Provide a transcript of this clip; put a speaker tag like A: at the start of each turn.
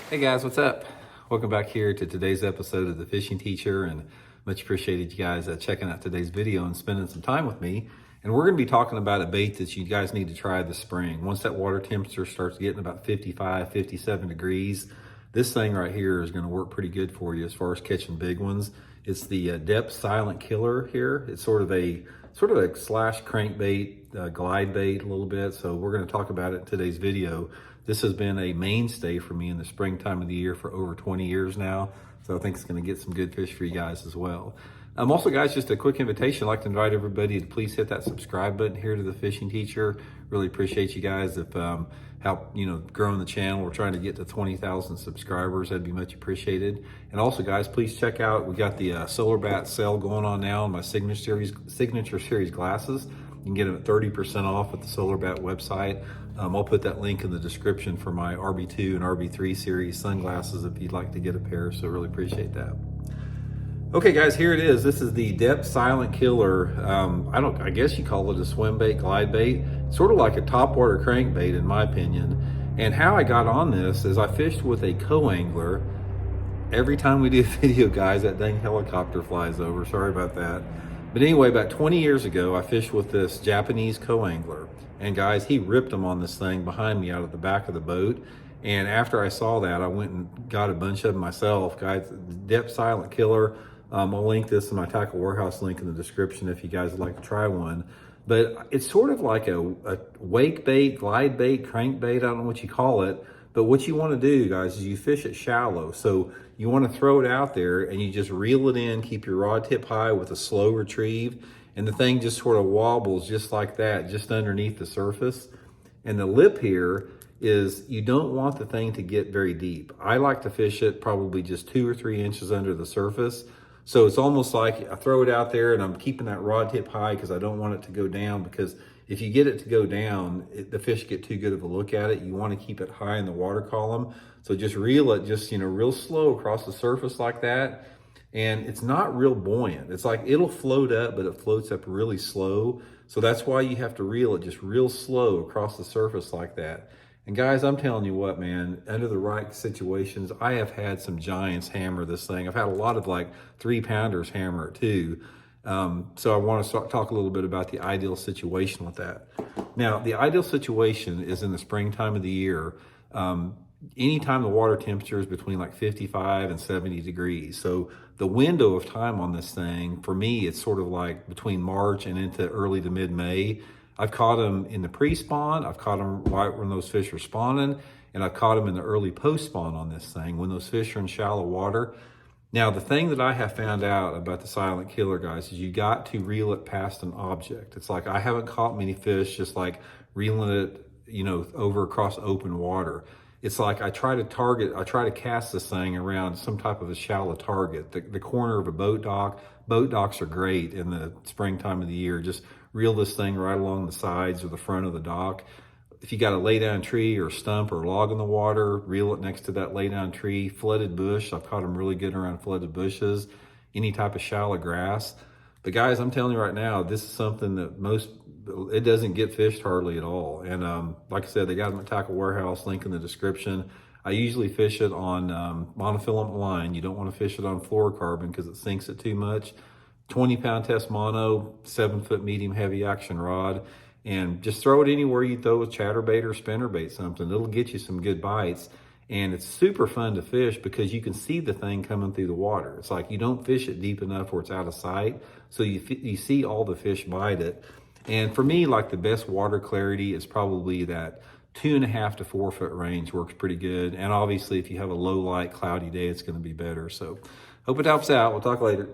A: Hey guys, what's up? Welcome back here to today's episode of The Fishing Teacher, and much appreciated you guys checking out today's video and spending some time with me. And we're going to be talking about a bait that you guys need to try this spring. Once that water temperature starts getting about 55, 57 degrees, this thing right here is going to work pretty good for you as far as catching big ones. It's the Deps Silent Killer here. It's sort of a slash crankbait, glide bait a little bit. So we're going to talk about it in today's video. This has been a mainstay for me in the springtime of the year for over 20 years now. So I think it's going to get some good fish for you guys as well. Also, guys, just a quick invitation. I'd like to invite everybody to please hit that subscribe button here to The Fishing Teacher. Really appreciate you guys if help growing the channel. We're trying to get to 20,000 subscribers. That'd be much appreciated. And also, guys, please check out, we got the Solar Bat sale going on now on my Signature Series glasses. You can get them at 30% off at the Solar Bat website. I'll put that link in the description for my RB2 and RB3 series sunglasses if you'd like to get a pair, so really appreciate that. Okay guys, here it is. This is the Deps Silent Killer. I guess you call it a swim bait, glide bait. Sort of like a topwater crankbait in my opinion. And how I got on this is I fished with a co-angler. Every time we do a video, guys, that dang helicopter flies over. Sorry about that. But anyway, about 20 years ago, I fished with this Japanese co-angler. And guys, he ripped them on this thing behind me out of the back of the boat. And after I saw that, I went and got a bunch of them myself. Guys, Deps Silent Killer. I'll link this in my Tackle Warehouse link in the description if you guys would like to try one. But it's sort of like a wake bait, glide bait, crank bait, I don't know what you call it. But what you want to do, guys, is you fish it shallow. So you want to throw it out there and you just reel it in, keep your rod tip high with a slow retrieve. And the thing just sort of wobbles just like that, just underneath the surface. And the lip here is you don't want the thing to get very deep. I like to fish it probably just 2 or 3 inches under the surface. So it's almost like I throw it out there and I'm keeping that rod tip high because I don't want it to go down, because if you get it to go down, the fish get too good of a look at it. You want to keep it high in the water column. So just reel it just, real slow across the surface like that. And it's not real buoyant. It's like it'll float up, but it floats up really slow. So that's why you have to reel it just real slow across the surface like that. And guys, I'm telling you what, man, under the right situations, I have had some giants hammer this thing. I've had a lot of like 3-pounders hammer it too. So I want to talk a little bit about the ideal situation with that. Now, the ideal situation is in the springtime of the year. Anytime the water temperature is between like 55 and 70 degrees. So the window of time on this thing, for me, it's sort of like between March and into early to mid-May. I've caught them in the pre-spawn, I've caught them right when those fish are spawning, and I've caught them in the early post-spawn on this thing when those fish are in shallow water. Now, the thing that I have found out about the Silent Killer, guys, is you got to reel it past an object. It's like I haven't caught many fish just like reeling it, over across open water. It's like I try to cast this thing around some type of a shallow target. The corner of a boat dock. Boat docks are great in the springtime of the year. Just reel this thing right along the sides or the front of the dock. If you got a lay down tree or stump or log in the water, reel it next to that lay down tree. Flooded bush, I've caught them really good around flooded bushes. Any type of shallow grass. But guys, I'm telling you right now, this is something that it doesn't get fished hardly at all. And like I said, they got them at Tackle Warehouse, link in the description. I usually fish it on monofilament line. You don't want to fish it on fluorocarbon because it sinks it too much. 20-pound test mono, 7-foot medium heavy action rod, and just throw it anywhere you throw a chatterbait or spinnerbait something. It'll get you some good bites. And it's super fun to fish because you can see the thing coming through the water. It's like you don't fish it deep enough where it's out of sight. So you see all the fish bite it. And for me, like the best water clarity is probably that 2.5 to 4 foot range works pretty good. And obviously if you have a low light, cloudy day, it's going to be better. So hope it helps out. We'll talk later.